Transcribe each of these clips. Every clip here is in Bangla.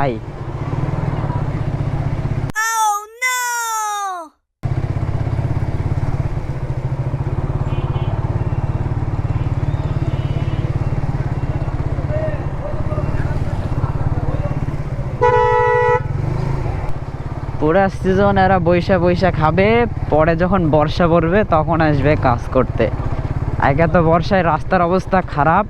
ভাই পুরা সিজন এরা বৈশা বৈশা খাবে, পরে যখন বর্ষা পড়বে তখন আসবে কাজ করতে। আগে তো বর্ষায় রাস্তার অবস্থা খারাপ।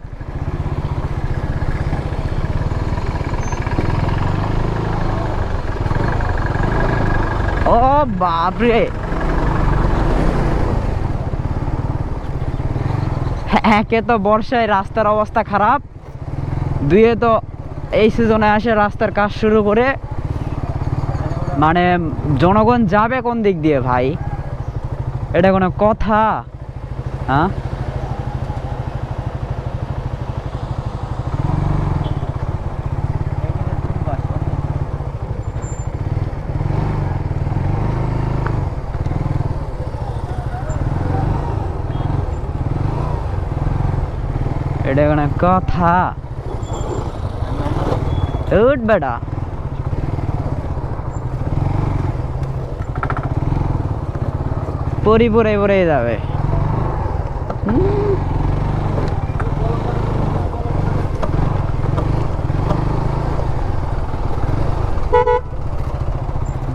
ও বাপরে, একে তো বর্ষায় রাস্তার অবস্থা খারাপ, দুয়ে তো এই সিজনে আসে রাস্তার কাজ শুরু করে। মানে জনগণ যাবে কোন দিক দিয়ে ভাই? এটা কোনো কথা? হ্যাঁ, এটা কোনো কথা? উঠ বেটা, পরে পরে যাবে।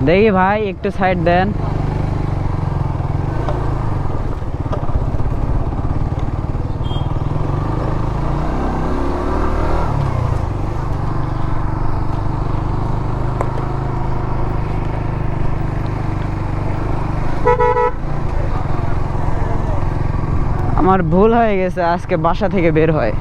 দেখি ভাই একটু সাইড দেন। আমার ভুল হয়ে গেছে, আজকে বাসা থেকে বের হয়।